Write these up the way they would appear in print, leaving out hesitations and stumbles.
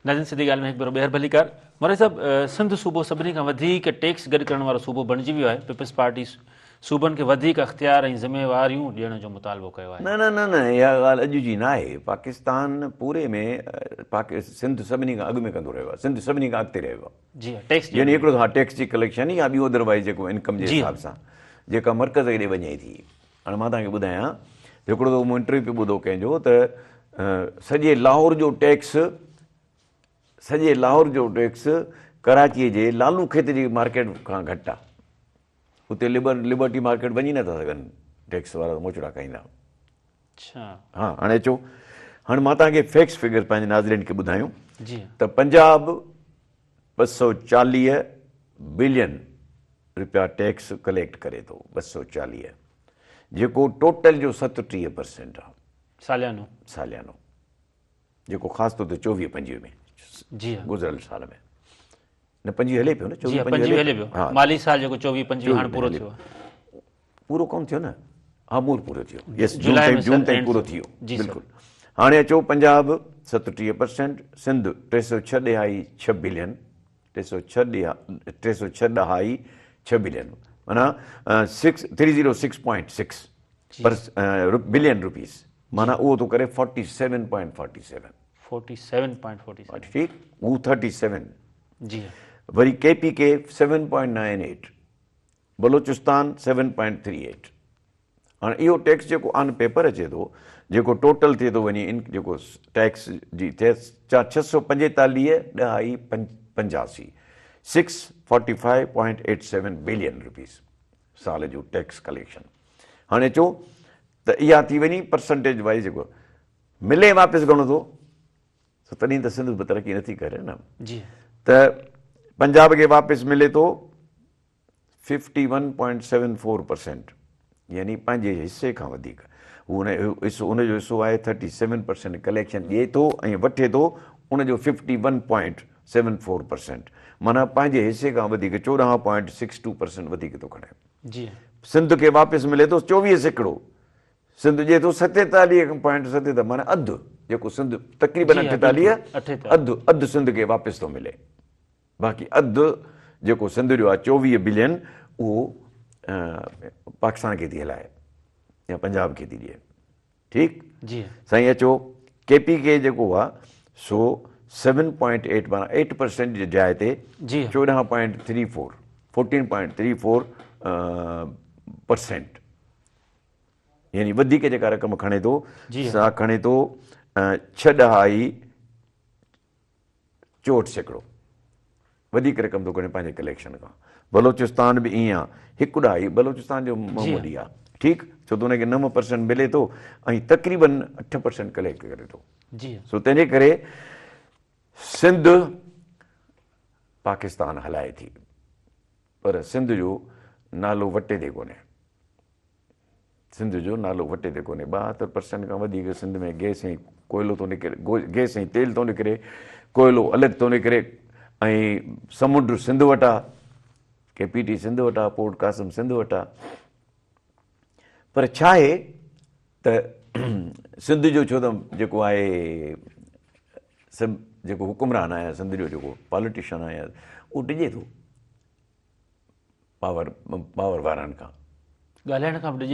नाज़रीन सिधी ॻाल्हि में हिकु भेरो ॿीहर भली कर मोरे साहब सिंध सूबो सभिनी खां वधीक टैक्स गॾु करण वारो सूबो बणिजी वियो आहे। पीपल्स पार्टी सूबनि खे वधीक अख़्तियार ऐं ज़िम्मेवारियूं ॾियण जो मुतालबो कयो आहे। न न न न इहा ॻाल्हि अॼु जी न आहे। पाकिस्तान पूरे में सिंध सभिनी खां अॻु में कंदो रहियो आहे। सिंध सभिनी खां अॻिते रहियो आहे। जी टैक्स यानी हिकिड़ो हा टैक्स जी कलेक्शन या ॿियो अदरवाइज़ जेको इनकम जे हिसाब सां जेका मर्कज़ हेॾे वञे थी। हाणे मां तव्हांखे ॿुधायां हिकिड़ो त मूं इंटरव्यू पियो ॿुधो कंहिंजो त सॼे लाहौर जो टैक्स कराचीअ जे लालू खेत जी मार्केट खां घटि आहे। उते लिबर्टी मार्केट वञी नथा सघनि टैक्स वारा मोचड़ा खाईंदा। हा हाणे अचो हाणे मां तव्हांखे फैक्स फिगर पंहिंजे नाज़रीन खे ॿुधायूं त पंजाब 240 बिलियन रुपया टैक्स कलेक्ट करे थो। 240 जेको टोटल जो 37% आहे सालियानो जेको ख़ासि तौर ते 24-25 में गुज़िरियल साल में न 25 हले पियो न 24-25 हले पियो माली साल जेको 24-25 हाणे पूरो थियो पूरो कोन थियो न हा पूरो थियो यस जून ताईं पूरो थियो बिल्कुलु। हाणे अचो पंजाब 37%, सिंध 306.6 बिलियन 306.6 बिलियन माना 306.6 बिलियन रुपीज़ माना उहो थो करे 47.47 ठीकु उहो 37 जी। वरी KPK 7.98 बलोचिस्तान 7.38। हाणे इहो टैक्स जेको ऑन पेपर अचे थो जेको टोटल थिए थो वञे जेको टैक्स जी थिए 645.85 645.87 बिलियन रुपीज़ साल जो टैक्स कलेक्शन। हाणे अचो त इहा थी वञी परसेंटेज वाइज़ जेको मिले वापसि घणो थो तॾहिं त सिंध बि तरक़ी नथी करे न। त पंजाब खे वापसि मिले थो 51.74% यानी पंहिंजे हिसे खां वधीक उनजो हिसो आहे 37% कलेक्शन ॾिए थो ऐं वठे थो उनजो 51.74% माना पंहिंजे हिसे खां वधीक 14.62% वधीक थो खणे। सिंध खे वापसि मिले थो 24%। सिंध ॾिए थो 47.77 माना अधु जेको सिंध तक़रीबन 48 अधु सिंध खे वापसि थो मिले। बाक़ी अधु जेको सिंध जो आहे 24 बिलियन उहो पाकिस्तान खे थी हलाए या पंजाब खे थी ॾिए। ठीकु साईं अचो KPK जेको आहे सो 7.8 माना 8% जे जाइ ते 14.34% यानी वधीक जेका रक़म खणे थो सा खणे थो 6.64% वधीक रक़म थो खणे पंहिंजे कलेक्शन खां। बलोचिस्तान बि ईअं आहे 1.2 बलोचिस्तान जो मामूली आहे ठीकु छो त हुनखे 9% मिले थो ऐं तक़रीबन 8% कलेक्ट करे थो। सो तंहिंजे करे सिंध पाकिस्तान हलाए थी पर सिंध जो नालो वटे ते कोन्हे। सिंध जो नालो वटे ते कोन्हे। 72% खां वधीक सिंध में गैस ऐं कोयलो थो निकिरे गैस ऐं तेल थो निकिरे कोयलो अलॻि थो निकिरे ऐं समुंड सिंध वटि आहे KPT सिंध वटि आहे पोर्ट कासिम सिंध वटि आहे। पर छा आहे त सिंध जो छो त जेको आहे जेको हुकुमरान आहे सिंध जो जेको पॉलिटिशियन आहे उहो डिॼे थो पावर वारनि खां ॻाल्हाइण खां बि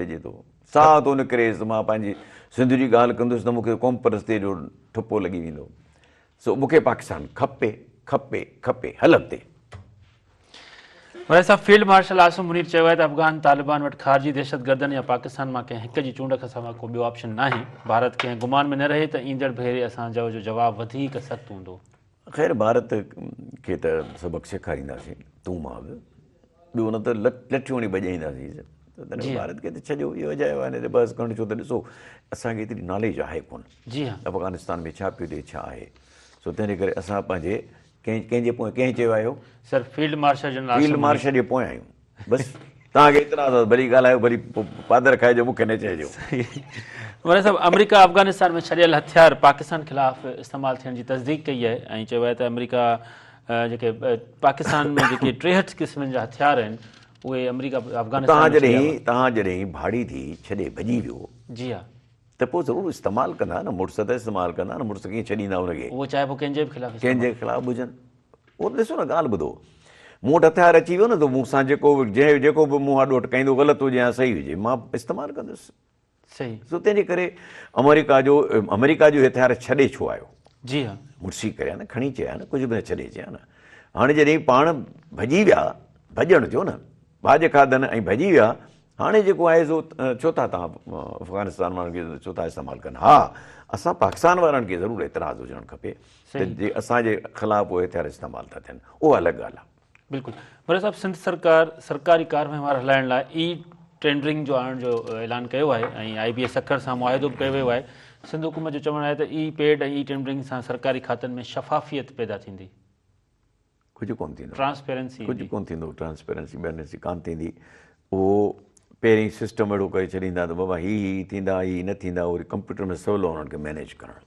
डिॼे थो साह थो निकिरेसि त मां पंहिंजी सिंध जी ॻाल्हि कंदुसि त मूंखे क़ौम परस्तीअ जो ठुपो लॻी वेंदो। सो मूंखे पाकिस्तान खपे खपे खपे हल अॻिते। वरी साहब फील्ड मार्शल आसिम मुनीर चयो आहे त अफ़गान तालिबान वटि ख़ारजी दहशतगर्दनि या पाकिस्तान मां कंहिं हिक जी चूंड खां सवाइ को ॿियो ऑप्शन न आहे। भारत कंहिं गुमान में न रहे त ईंदड़ भेरे असांजो जो जवाबु वधीक सख़्तु हूंदो। ख़ैर भारत खे त सबक़ु सेखारींदासीं तूं मां बि ॿियो न त लठियूं वञी भॼाईंदासीं भारत खे त छॾियो इहो अजायो आहे बसि करणु छो त ॾिसो असांखे एतिरी नॉलेज आहे कोन अफ़गानिस्तान में छा पियो थिए छा आहे। सो तंहिंजे करे असां पंहिंजे कंहिंजे पोइ कंहिं चयो आहे सर फील्ड मार्शल जे पोयां आहियूं बसि। तव्हांखे एतिरा भली ॻाल्हायो भली पादर खाइजो मूंखे न चइजो। वरी साहब अमेरिका अफ़गानिस्तान में छॾियल हथियार पाकिस्तान ख़िलाफ़ इस्तेमालु थियण जी तस्दीक कई आहे ऐं चयो आहे त अमेरिका जेके पाकिस्तान में जेके 63 क़िस्मनि जा हथियार आहिनि उहे अमेरिका अफ़गानिस्तान तव्हां जॾहिं भाड़ी थी छॾे भॼी वियो जी हा त पोइ ज़रूरु इस्तेमालु कंदा न, मुड़ुस त इस्तेमालु कंदा न, मुड़ुस कीअं छॾींदा हुनखे, उहो चाहे पोइ कंहिंजे बि ख़िलाफ़ु कंहिंजे ख़िलाफ़ु हुजनि। उहो ॾिसो न, ॻाल्हि ॿुधो, मूं वटि हथियार अची वियो न, त मूंसां जेको बि मूं वटि टकाईंदो ग़लति हुजे या सही हुजे, मां इस्तेमालु कंदुसि। सही। सो तंहिंजे करे अमेरिका जो हथियार छॾे छो आयो? जी हा, मुड़सी करे न, खणी चया न, कुझु बि न छॾे चया न। हाणे जॾहिं पाण भॼी विया, भॼण जो न, बाज खाधनि ऐं भॼी विया, हाणे जेको आहे सो छो था तव्हां अफ़गानिस्तान वारनि खे छो था इस्तेमालु कनि? हा, असां पाकिस्तान वारनि खे ज़रूरु एतिराज़ हुजणु खपे त जे असांजे ख़िलाफ़ु उहे हथियार इस्तेमालु था थियनि, उहा अलॻि ॻाल्हि आहे। बिल्कुलु। पर साहिबु, सिंध सरकार सरकारी कारवाई हलाइण लाइ टेंडरिंग जो आणण जो ऐलान कयो आहे ऐं IBS अखर सां मुआहिदो बि कयो वियो आहे। सिंध हुकूमत जो चवणु आहे त पेड ऐं टेंडरिंग सां सरकारी खातनि में शफ़ाफ़ियत पैदा थींदी। कुझु कोन थींदो, ट्रांसपेरेंसी कुझु कोन थींदो, ट्रांसपेरेंसी कोन थींदी। उहो पहिरीं सिस्टम अहिड़ो करे छॾींदा त बाबा ही थींदा, ही न थींदा, वरी कंप्यूटर में सवलो उन्हनि खे मैनेज करणु।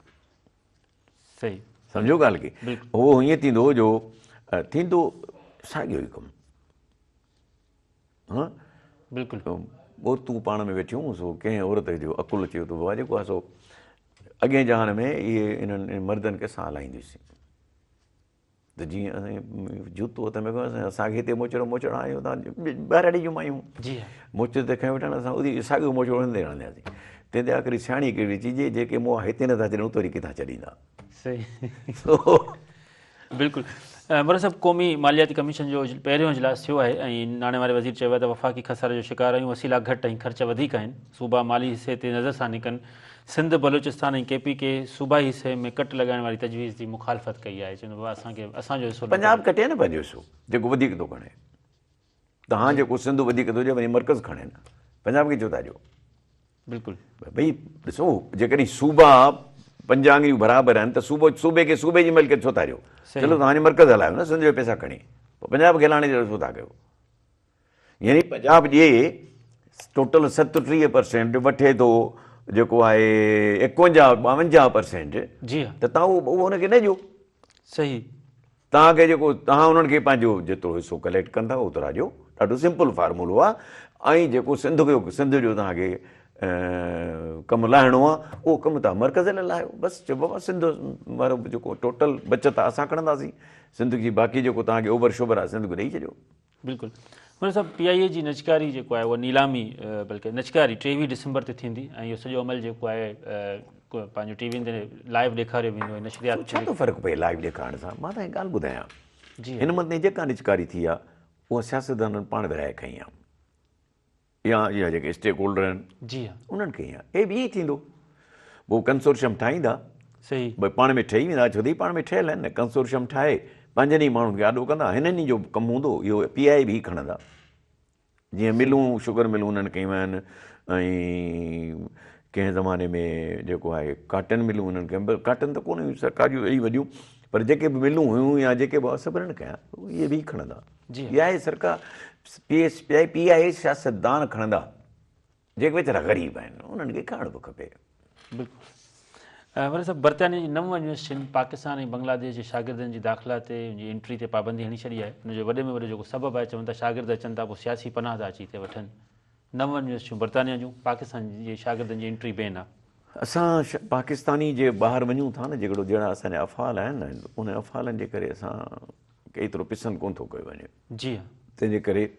सही, सम्झो ॻाल्हि खे? उहो हीअं थींदो जो थींदो साॻियो ई कमु। हा, बिल्कुलु। औरतूं पाण में वेठियूं, सो कंहिं औरत जो अकुलु अचे थो, बाबा जेको आहे सो अॻे जहान में इहे इन्हनि मर्दनि खे साह हलाईंदियूं। त जीअं असां जूतो हथ में खयों, असांखे हिते मोचड़ो आहियूं, तव्हां ॿाहिरि जूं मायूं मोच ते खयों वेठा, असां उहो साॻियो मोचड़ो हणंदे हणंदासीं। तंहिंजे आख़िरी सियाणी कहिड़ी चीजे, जेके मुंहुं हिते नथा छॾनि उते वरी किथां छॾींदा। सही, बिल्कुलु। पर सभु क़ौमी मालियाती कमीशन जो पहिरियों इजलास थियो आहे ऐं नाणे वारे वज़ीर चयो आहे त वफ़ाक़ी खसारे जो शिकार आहियूं, वसीला घटि ऐं ख़र्च वधीक आहिनि। सूबा माली हिसे ते नज़रसानी कनि। सिंध, बलोचिस्तान ऐं KP के सूबाई हिसे में कट लॻाइण वारी तजवीज़ जी मुखालफ़त कई आहे। चवंदो बाबा असांखे असांजो हिसो पंजाब कटे न पंहिंजो हिसो, जेको वधीक थो खणे। तव्हां जेको सिंध वधीक थो हुजे, वरी मर्कज़ खणे न, पंजाब खे छो था ॾियो? बिल्कुलु। भई ॾिसो, जेकॾहिं सूबा 5 आङिरियूं बराबरि आहिनि त सूबे खे सूबे जी मिल्कियत छो था ॾियो? चलो तव्हांजे मर्कज़ हलायो न, सिंध जो पैसा खणी, पोइ पंजाब खे हलाइण जो छो था कयो? यानी पंजाब ॾिए टोटल 37% वठे थो, जेको आहे 51-52%, जी हा, त तव्हां उहो हुनखे न ॾियो। सही। तव्हांखे जेको तव्हां उन्हनि खे पंहिंजो जेतिरो हिसो कलेक्ट कंदा ओतिरा ॾियो, ॾाढो सिंपल फार्मूलो आहे। ऐं जेको सिंध जो तव्हांखे कमु लाहिणो आहे, उहो कमु तव्हां मर्कज़ लाइ लाहियो। बसि चयो बाबा सिंध वारो जेको टोटल बचत आहे असां खणंदासीं, सिंध जी बाक़ी जेको तव्हांखे ओवर शोबर आहे सिंध खे ॾेई छॾियो। बिल्कुलु। हुन सभु PIA जी नचकारी जेको आहे उहा नीलामी, बल्कि नचकारी 23 डिसंबर ते थींदी ऐं इहो सॼो अमल जेको आहे पंहिंजो टीवियुनि ते लाइव ॾेखारियो वेंदो आहे। नशरियात छा थो फ़र्क़ु पए लाइव ॾेखारण सां? मां तव्हांखे ॻाल्हि ॿुधायां, जी हिन मथे जेका निचकारी थी आहे उहा सियासतदाननि पाण विराए खई आहे, या इहा जेके स्टेक होल्डर आहिनि, जी हा, उन्हनि खे ई आहे। हे बि ईअं ई थींदो, पोइ कंसोर्शियम ठाहींदा, सही, भई पाण में ठही वेंदा, छो त पाण में ठहियल आहिनि न। कंसोर्शियम ठाहे पंहिंजनि ई माण्हुनि खे आॾो कंदा, हिननि जो कमु हूंदो, इहो PI बि खणंदा। जीअं मिलूं, शुगर मिलूं उन्हनि कयूं आहिनि, ऐं कंहिं ज़माने में जेको आहे काटन मिलूं उन्हनि खे, काटन त कोन हुयूं सरकारियूं एॾी वॾियूं, पर जेके बि मिलूं हुयूं या जेके बि सभिनी कया, इहे बि खणंदा। इहा आहे सरकार, PI सियासतदान खणंदा, जेके वीचारा ग़रीब आहिनि उन्हनि खे खणणु बि खपे। बिल्कुलु। वरी सभु बर्तानिया जी 9 यूनिवर्सिटियुनि पाकिस्तान ऐं बांग्लादेश जे शागिर्दनि जी दाख़िला ते एंट्री ते पाबंदी हणी छॾी आहे। हुनजो वॾे में वॾो जेको सबबु आहे, चवनि था शागिर्द अचनि था पोइ सियासी पनाह था अची वठनि। 9 यूनिवर्सिटियूं बर्तानिया जूं, पाकिस्तान जे शागिर्दनि जी एंट्री बैन आहे। असां पाकिस्तानी जे ॿाहिरि वञूं था न, जेकॾो जहिड़ा असांजा अफ़ाल आहिनि न, उन अफ़ालनि जे करे असां एतिरो पसंदि कोन थो कयो वञे। जी हा, तंहिंजे करे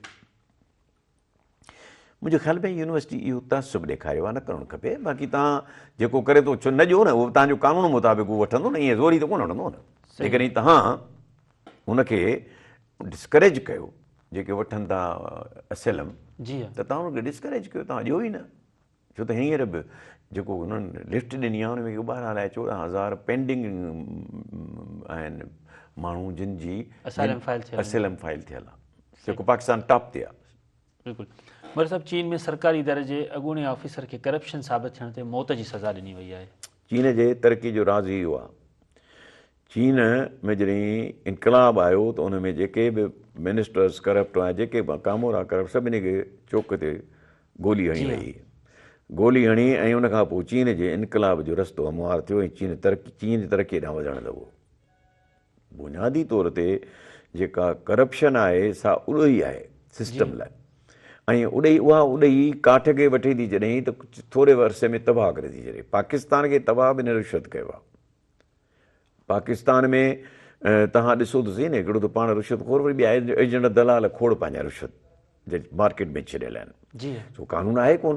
मुंहिंजे ख़्याल में यूनिवर्सिटी इहो तसब ॾेखारियो आहे, न करणु खपे। बाक़ी तव्हां जेको करे थो छो न ॾियो न, उहो तव्हांजो कानून मुताबिक़ उहो वठंदो न, ईअं ज़ोरी त कोन वठंदो न। जेकॾहिं तव्हां हुनखे डिस्करेज कयो, जेके वठनि था असलम, जी हा, त तव्हां हुनखे डिस्करेज कयो, तव्हां ॾियो ई न। छो त हींअर बि जेको हुननि लिस्ट ॾिनी आहे, हुन में 12 लाइ 14,000 पेंडिंग आहिनि माण्हू जिन जी असलम फाइल थियल आहे, जेको पाकिस्तान टॉप ते आहे। बिल्कुलु। पर सभु चीन में सरकारी इदारे जे अॻूणे ऑफिसर खे करप्शन साबित थियण ते मौत जी सज़ा ॾिनी वई आहे। चीन जे तरक़ी जो राज़ इहो आहे, चीन में जॾहिं इनकलाब आयो त उन में जेके बि मिनिस्टर्स करप्ट हुआ, जेके बि कामोरा करप्ट, सभिनी खे चौक ते गोली हणी वई, गोली हणी, ऐं उनखां पोइ चीन जे इनकलाब जो रस्तो हमवार थियो ऐं चीन जी तरक़ी ॾांहुं वधणु लॻो। बुनियादी तौर ते जेका करप्शन आहे सा उहो ई आहे सिस्टम लाइ, ऐं उहा उॾई काठ खे वठी थी छॾे त थोरे अरसे में तबाह करे थी छॾे। पाकिस्तान खे तबाह बि हिन रिश्वत कयो आहे। पाकिस्तान में तव्हां ॾिसो त सही न, हिकिड़ो त पाण रिश्वतखोर, वरी ॿिया एजेंट दलाल खोड़ पंहिंजा रिश्वत जे मार्केट में छॾियल आहिनि। सो कानून आहे कोन।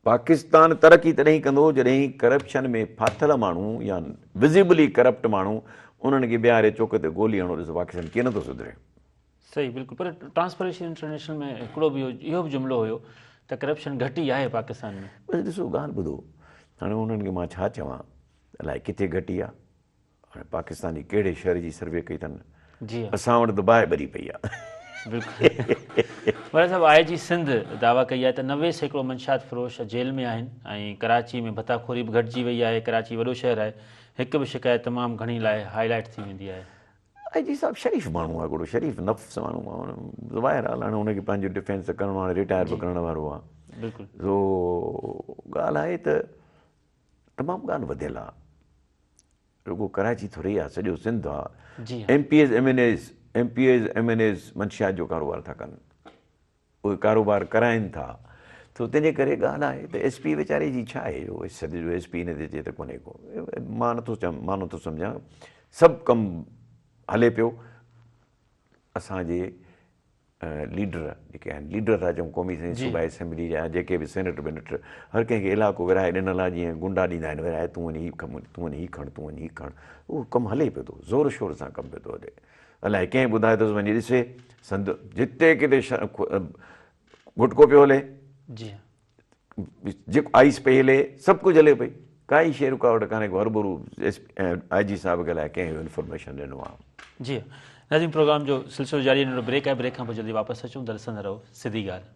पाकिस्तान तरक़ी तॾहिं कंदो जॾहिं करप्शन में फाथल माण्हू या विज़िबली करप्ट माण्हू उन्हनि खे ॿिहारे चौक ते गोली हणो। ॾिसो पाकिस्तान कीअं नथो सुधरे। सही, बिल्कुलु। पर ट्रांसपेरेंसी इंटरनेशनल में हिकिड़ो बि इहो बि जुमिलो हुयो त करप्शन घटि ई आहे पाकिस्तान में। बसि ॾिसो ॻाल्हि ॿुधो, हाणे उन्हनि खे मां छा चवां, अलाए किथे घटी आहे। हाणे पाकिस्तान जी कहिड़े शहर जी सर्वे कई अथनि? जी असां वटि त बाहि ॿरी पई आहे। बिल्कुलु। वरी साहिबु IG सिंध दावा कई आहे त 90% मंशात फ़रोश जेल में आहिनि ऐं कराची में भताखोरी बि घटिजी वई आहे। कराची वॾो शहर आहे, हिकु बि शिकायत तमामु घणी लाइ हाईलाइट थी वेंदी आहे। IG साहब शरीफ़ माण्हू आहे, हिकिड़ो शरीफ़ नफ़्स माण्हू आहे, ज़ाहिर आहे। हाणे हुनखे पंहिंजो डिफेंस करिणो, हाणे रिटायर बि करण वारो आहे। बिल्कुलु। सो ॻाल्हि आहे त तमामु ॻाल्हि वधियल आहे। रुगो कराची थोरी आहे, सॼो सिंध आहे। MPs MNAs मंशियात जो कारोबार था कनि, उहे कारोबार कराइनि था। तो तंहिंजे करे ॻाल्हि आहे त SP वीचारे जी छा आहे, जो सॼो SP हिन ते अचे त कोन्हे को। मां नथो सम्झां, सभु कमु हले पियो। असांजे लीडर जेके आहिनि, लीडर था चऊं क़ौमी सूबाई असेंबली जा, जेके बि सेनेटर वेनेटर, हर कंहिंखे इलाइक़ो विराए ॾिनल आहे। जीअं गुंडा ॾींदा आहिनि विराए, तूं वञी हीउ खण, तूं वञी हीउ खण, तूं वञी हीउ खण। उहो कमु हले पियो थो, ज़ोर शोर सां कमु पियो थो हले। अलाए कंहिं ॿुधाए अथसि वञी ॾिसे संद जिते किथे गुटको पियो हले, जेको आइस पई हले, सभु कुझु हले पई, काई शइ रुकावट कान्हे को। हरभरू IG साहिब खे अलाए कंहिं इंफॉर्मेशन ॾिनो आहे। जी नाज़रीन, प्रोग्राम जो सिलसिलो जारी, नंढो ब्रेक आहे। ब्रेक खां पोइ जल्दी वापसि अचूं। दर्शन रहो सिधी ॻाल्हि।